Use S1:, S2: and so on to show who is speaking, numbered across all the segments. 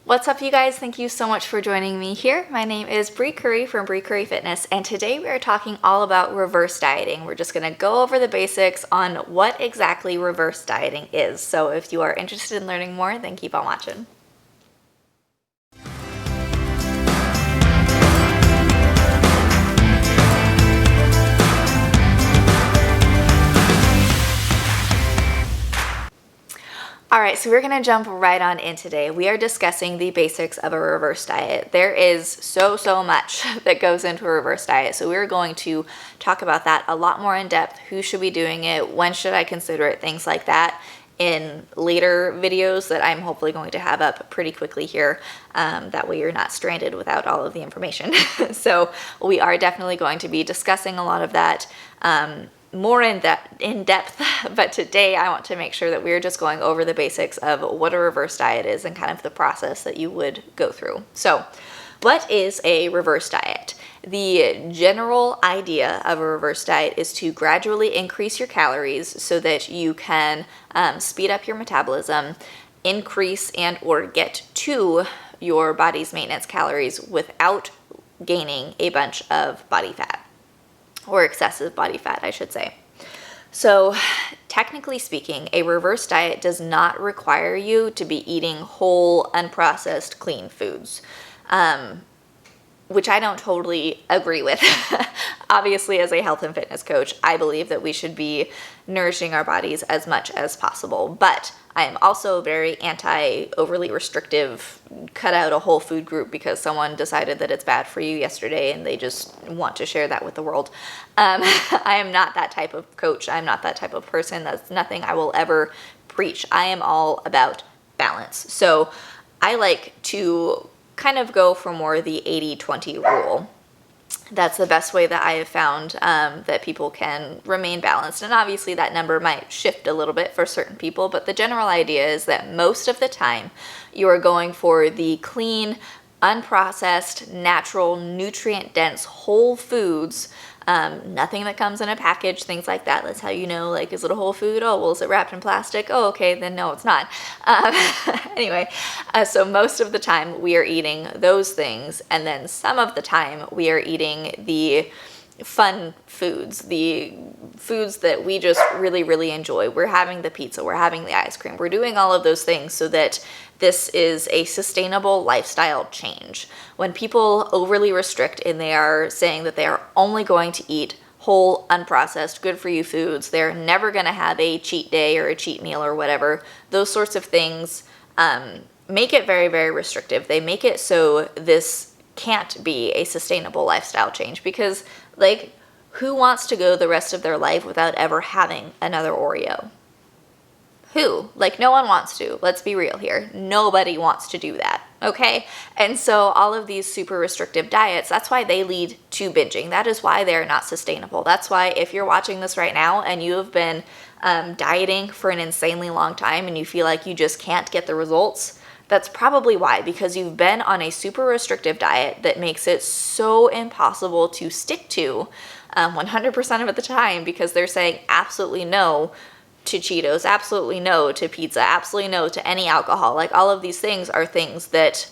S1: What's up, you guys? Thank you so much for joining me here. My name is Bree Curry from Bree Curry Fitness, and today we are talking all about reverse dieting. We're just going to go over the basics on what exactly reverse dieting is. So if you are interested in learning more, then keep on watching. All right, so we're gonna jump right on in today. We are discussing the basics of a reverse diet. There is so much that goes into a reverse diet. So we're going to talk about that a lot more in depth. Who should be doing it? When should I consider it? Things like that in later videos that I'm hopefully going to have up pretty quickly here. That way you're not stranded without all of the information. So we are definitely going to be discussing a lot of that more in depth, but today I want to make sure that we're just going over the basics of what a reverse diet is and kind of the process that you would go through. So what is a reverse diet? The general idea of a reverse diet is to gradually increase your calories so that you can speed up your metabolism, increase and or get to your body's maintenance calories without gaining a bunch of body fat. Or excessive body fat, I should say. So technically speaking, a reverse diet does not require you to be eating whole, unprocessed, clean foods, which I don't totally agree with. Obviously, as a health and fitness coach, I believe that we should be nourishing our bodies as much as possible, but I am also very anti-overly restrictive, cut out a whole food group because someone decided that it's bad for you yesterday and they just want to share that with the world. I am not that type of coach. I'm not that type of person. That's nothing I will ever preach. I am all about balance. So I like to kind of go for more the 80-20 rule. That's the best way that I have found that people can remain balanced. And obviously that number might shift a little bit for certain people, but the general idea is that most of the time you are going for the clean, unprocessed, natural, nutrient-dense, whole foods, nothing that comes in a package, things like that. That's how you know, like, is it a whole food? Oh, well, is it wrapped in plastic? Oh, okay, then no, it's not. Anyway, so most of the time we are eating those things, and then some of the time we are eating the fun foods, the foods that we just really enjoy. We're having the pizza, we're having the ice cream, we're doing all of those things so that this is a sustainable lifestyle change. When people overly restrict and they are saying that they are only going to eat whole, unprocessed, good for you foods, they're never going to have a cheat day or a cheat meal or whatever, those sorts of things make it very restrictive. They make it so this can't be a sustainable lifestyle change because, like, who wants to go the rest of their life without ever having another Oreo? Who? Like, no one wants to. Let's be real here. Nobody wants to do that, okay? And so all of these super restrictive diets, that's why they lead to binging. That is why they're not sustainable. That's why if you're watching this right now and you have been dieting for an insanely long time and you feel like you just can't get the results, that's probably why, because you've been on a super restrictive diet that makes it so impossible to stick to 100% of the time because they're saying absolutely no to Cheetos, absolutely no to pizza, absolutely no to any alcohol. Like, all of these things are things that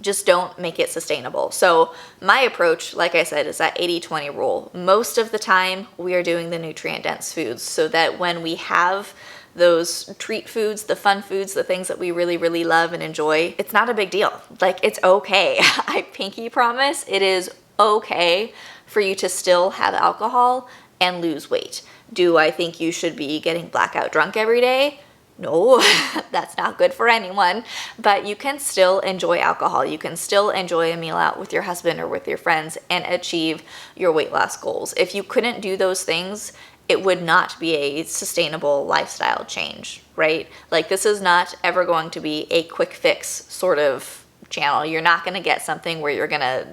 S1: just don't make it sustainable. So my approach, like I said, is that 80-20 rule. Most of the time we are doing the nutrient-dense foods so that when we have those treat foods, the fun foods, the things that we really love and enjoy, it's not a big deal. Like, it's okay. I pinky promise it is okay for you to still have alcohol and lose weight. Do I think you should be getting blackout drunk every day? No, that's not good for anyone, but you can still enjoy alcohol. You can still enjoy a meal out with your husband or with your friends and achieve your weight loss goals. If you couldn't do those things, it would not be a sustainable lifestyle change, right? Like, this is not ever going to be a quick fix sort of channel. You're not going to get something where you're going to,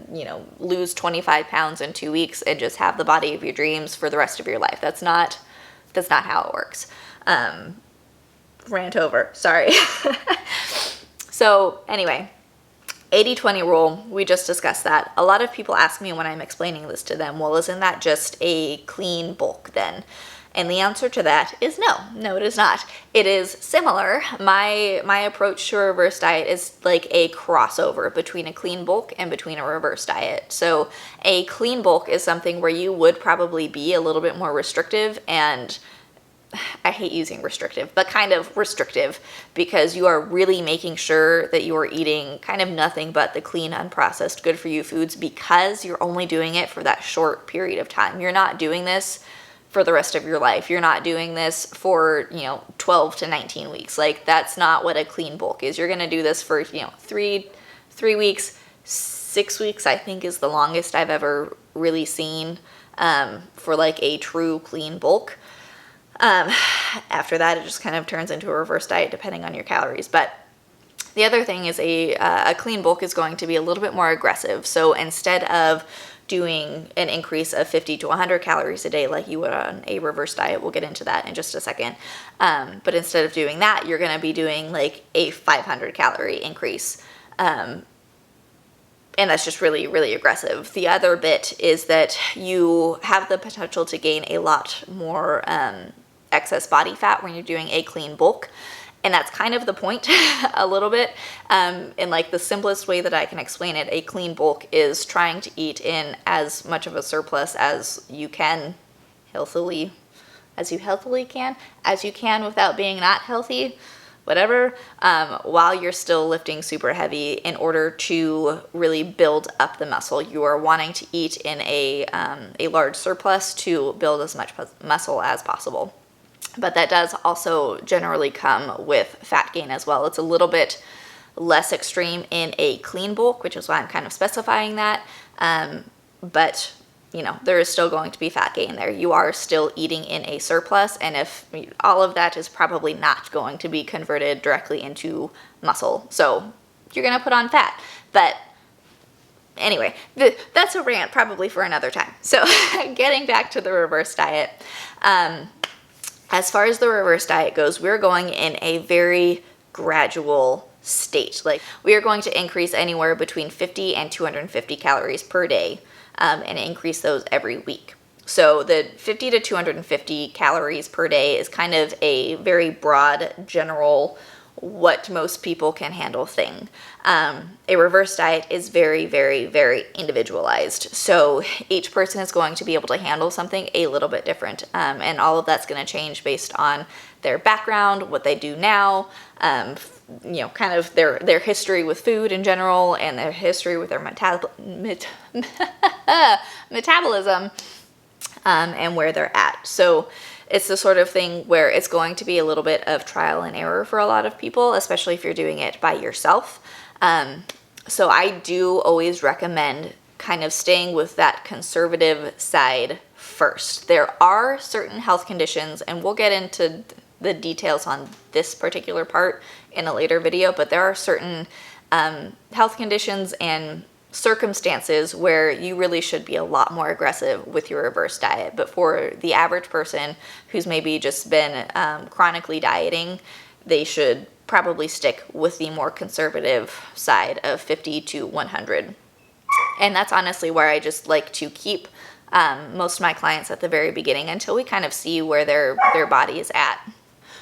S1: lose 25 pounds in 2 weeks and just have the body of your dreams for the rest of your life. That's not how it works. Rant over, sorry. So anyway, 80-20 rule, we just discussed that. A lot of people ask me when I'm explaining this to them, well, isn't that just a clean bulk then? And the answer to that is no, it is not. It is similar. My approach to a reverse diet is like a crossover between a clean bulk and between a reverse diet. So a clean bulk is something where you would probably be a little bit more restrictive, and I hate using restrictive, but kind of restrictive, because you are really making sure that you are eating kind of nothing but the clean, unprocessed, good for you foods, because you're only doing it for that short period of time. You're not doing this for the rest of your life. You're not doing this for, 12 to 19 weeks. Like, that's not what a clean bulk is. You're going to do this for, 3 weeks, 6 weeks, I think is the longest I've ever really seen for like a true clean bulk. After that, it just kind of turns into a reverse diet depending on your calories. But the other thing is a clean bulk is going to be a little bit more aggressive. So instead of doing an increase of 50 to 100 calories a day like you would on a reverse diet, we'll get into that in just a second. But instead of doing that, you're going to be doing like a 500 calorie increase. And that's just really, really aggressive. The other bit is that you have the potential to gain a lot more excess body fat when you're doing a clean bulk. And that's kind of the point a little bit. In like the simplest way that I can explain it, a clean bulk is trying to eat in as much of a surplus as you can healthily, as you can without being not healthy, whatever, while you're still lifting super heavy in order to really build up the muscle. You are wanting to eat in a large surplus to build as much muscle as possible. But that does also generally come with fat gain as well. It's a little bit less extreme in a clean bulk, which is why I'm kind of specifying that. But there is still going to be fat gain there. You are still eating in a surplus, and if all of that is probably not going to be converted directly into muscle. So you're going to put on fat. But anyway, that's a rant probably for another time. So getting back to the reverse diet. As far as the reverse diet goes, we're going in a very gradual state. Like, we are going to increase anywhere between 50 and 250 calories per day, and increase those every week. So the 50 to 250 calories per day is kind of a very broad, general, what most people can handle thing. A reverse diet is very, very, very individualized. So each person is going to be able to handle something a little bit different. And all of that's going to change based on their background, what they do now, kind of their history with food in general, and their history with their metabolism, and where they're at. So it's the sort of thing where it's going to be a little bit of trial and error for a lot of people, especially if you're doing it by yourself. So I do always recommend kind of staying with that conservative side first. There are certain health conditions, and we'll get into the details on this particular part in a later video, but there are certain health conditions and circumstances where you really should be a lot more aggressive with your reverse diet. But for the average person who's maybe just been chronically dieting, they should probably stick with the more conservative side of 50 to 100. And that's honestly where I just like to keep most of my clients at the very beginning until we kind of see where their body is at.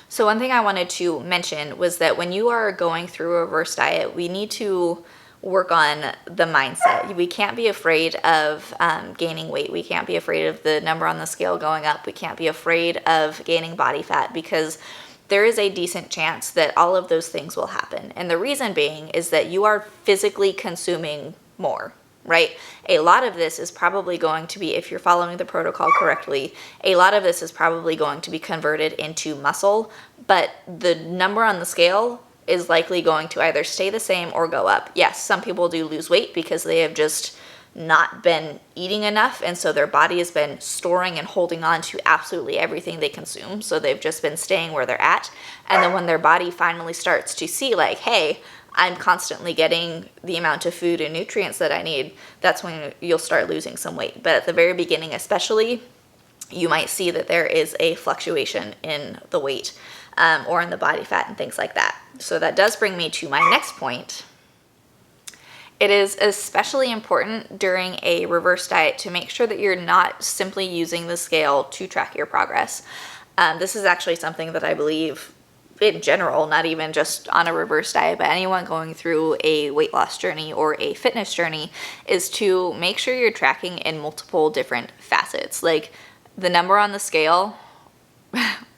S1: So one thing I wanted to mention was that when you are going through a reverse diet, we need to work on the mindset. We can't be afraid of gaining weight. We can't be afraid of the number on the scale going up. We can't be afraid of gaining body fat, because there is a decent chance that all of those things will happen. And the reason being is that you are physically consuming more, right? A lot of this is probably going to be, if you're following the protocol correctly, a lot of this is probably going to be converted into muscle, but the number on the scale is likely going to either stay the same or go up. Yes, some people do lose weight because they have just not been eating enough, and so their body has been storing and holding on to absolutely everything they consume, so they've just been staying where they're at. And then when their body finally starts to see, like, hey, I'm constantly getting the amount of food and nutrients that I need, that's when you'll start losing some weight. But at the very beginning especially, you might see that there is a fluctuation in the weight or in the body fat and things like that. So that does bring me to my next point. It is especially important during a reverse diet to make sure that you're not simply using the scale to track your progress. This is actually something that I believe in general, not even just on a reverse diet, but anyone going through a weight loss journey or a fitness journey, is to make sure you're tracking in multiple different facets. Like, the number on the scale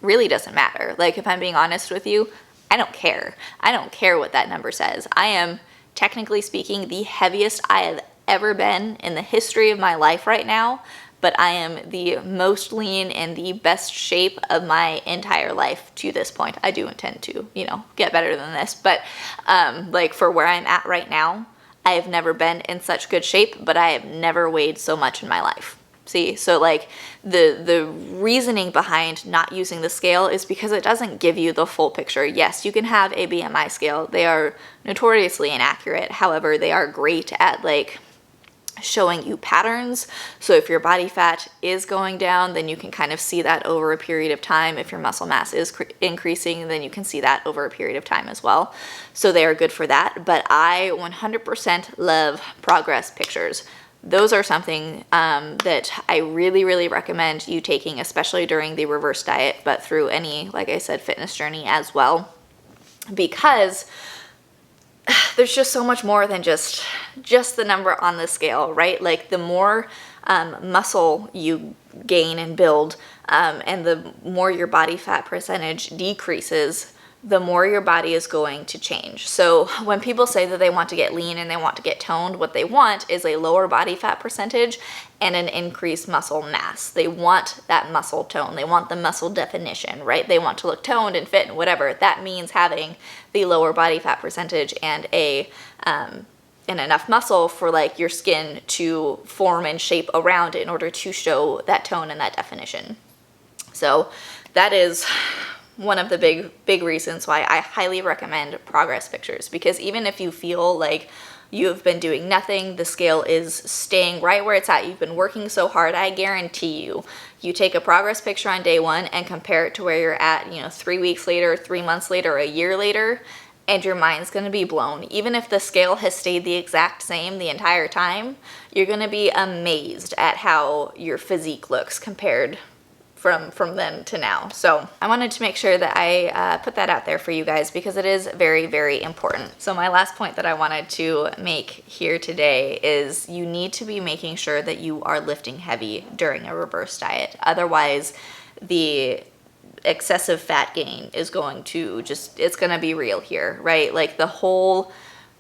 S1: really doesn't matter. Like, if I'm being honest with you, I don't care. I don't care what that number says. I am, technically speaking, the heaviest I have ever been in the history of my life right now, but I am the most lean and the best shape of my entire life to this point. I do intend to, get better than this, but like, for where I'm at right now, I have never been in such good shape, but I have never weighed so much in my life. See, so like, the reasoning behind not using the scale is because it doesn't give you the full picture. Yes, you can have a BMI scale. They are notoriously inaccurate. However, they are great at like showing you patterns. So if your body fat is going down, then you can kind of see that over a period of time. If your muscle mass is increasing, then you can see that over a period of time as well. So they are good for that. But I 100% love progress pictures. Those are something that I really, really recommend you taking, especially during the reverse diet, but through any, like I said, fitness journey as well, because there's just so much more than just the number on the scale, right? Like, the more muscle you gain and build, and the more your body fat percentage decreases, the more your body is going to change. So when people say that they want to get lean and they want to get toned, what they want is a lower body fat percentage and an increased muscle mass. They want that muscle tone. They want the muscle definition, right? They want to look toned and fit and whatever. That means having the lower body fat percentage and and enough muscle for like your skin to form and shape around in order to show that tone and that definition. So that is one of the big reasons why I highly recommend progress pictures, because even if you feel like you've been doing nothing, the scale is staying right where it's at, you've been working so hard, I guarantee you take a progress picture on day one and compare it to where you're at, 3 weeks later, 3 months later, a year later, and your mind's going to be blown. Even if the scale has stayed the exact same the entire time, you're going to be amazed at how your physique looks compared from then to now. So I wanted to make sure that I put that out there for you guys, because it is very, very important. So my last point that I wanted to make here today is you need to be making sure that you are lifting heavy during a reverse diet. Otherwise, the excessive fat gain is going to it's going to be real here, right? Like, the whole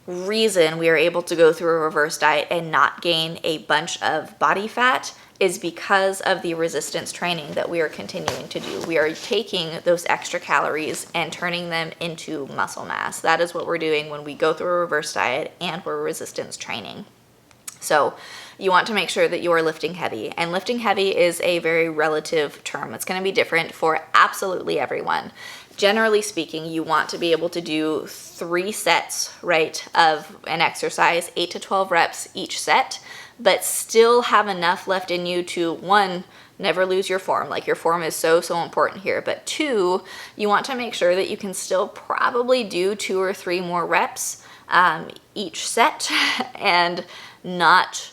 S1: reason we are able to go through a reverse diet and not gain a bunch of body fat is because of the resistance training that we are continuing to do. We are taking those extra calories and turning them into muscle mass. That is what we're doing when we go through a reverse diet and we're resistance training. So you want to make sure that you are lifting heavy. And lifting heavy is a very relative term. It's going to be different for absolutely everyone. Generally speaking, you want to be able to do 3 sets, right, of an exercise, 8 to 12 reps each set, but still have enough left in you to, 1, never lose your form. Like, your form is so important here. But 2, you want to make sure that you can still probably do 2 or 3 more reps each set and not,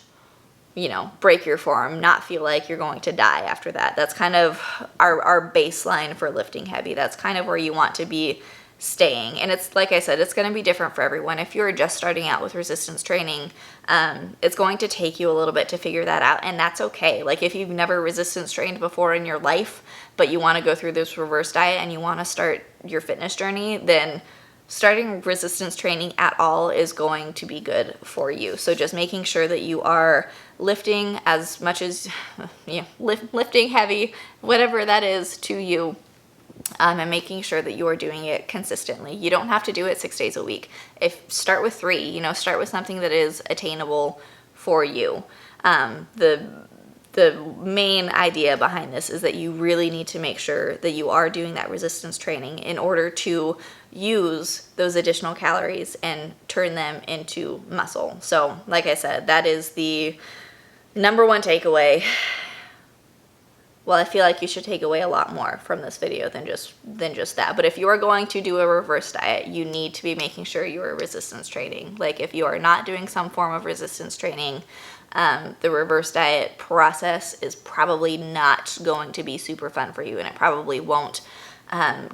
S1: break your form, not feel like you're going to die after that. That's kind of our baseline for lifting heavy. That's kind of where you want to be staying. And it's, like I said, it's going to be different for everyone. If you're just starting out with resistance training, it's going to take you a little bit to figure that out, and that's okay. Like, if you've never resistance trained before in your life, but you want to go through this reverse diet and you want to start your fitness journey, then starting resistance training at all is going to be good for you. So just making sure that you are lifting as much as, lifting heavy, whatever that is to you, and making sure that you are doing it consistently. You don't have to do it 6 days a week. Start with 3, start with something that is attainable for you. The main idea behind this is that you really need to make sure that you are doing that resistance training in order to use those additional calories and turn them into muscle. So, like I said, that is the number one takeaway. well, I feel like you should take away a lot more from this video than just that. But if you are going to do a reverse diet, you need to be making sure you are resistance training. Like if you are not doing some form of resistance training, the reverse diet process is probably not going to be super fun for you, and it probably won't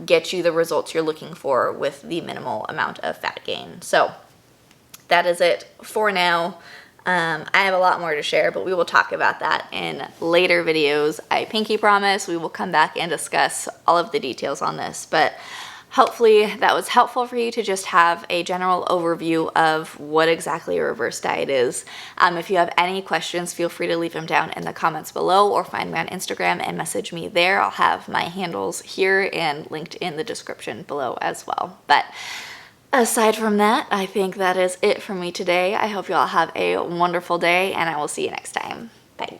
S1: get you the results you're looking for with the minimal amount of fat gain. So that is it for now. I have a lot more to share, but we will talk about that in later videos. I pinky promise we will come back and discuss all of the details on this, but hopefully that was helpful for you to just have a general overview of what exactly a reverse diet is. If you have any questions, feel free to leave them down in the comments below or find me on Instagram and message me there. I'll have my handles here and linked in the description below as well. But aside from that, I think that is it for me today. I hope you all have a wonderful day, and I will see you next time. Bye.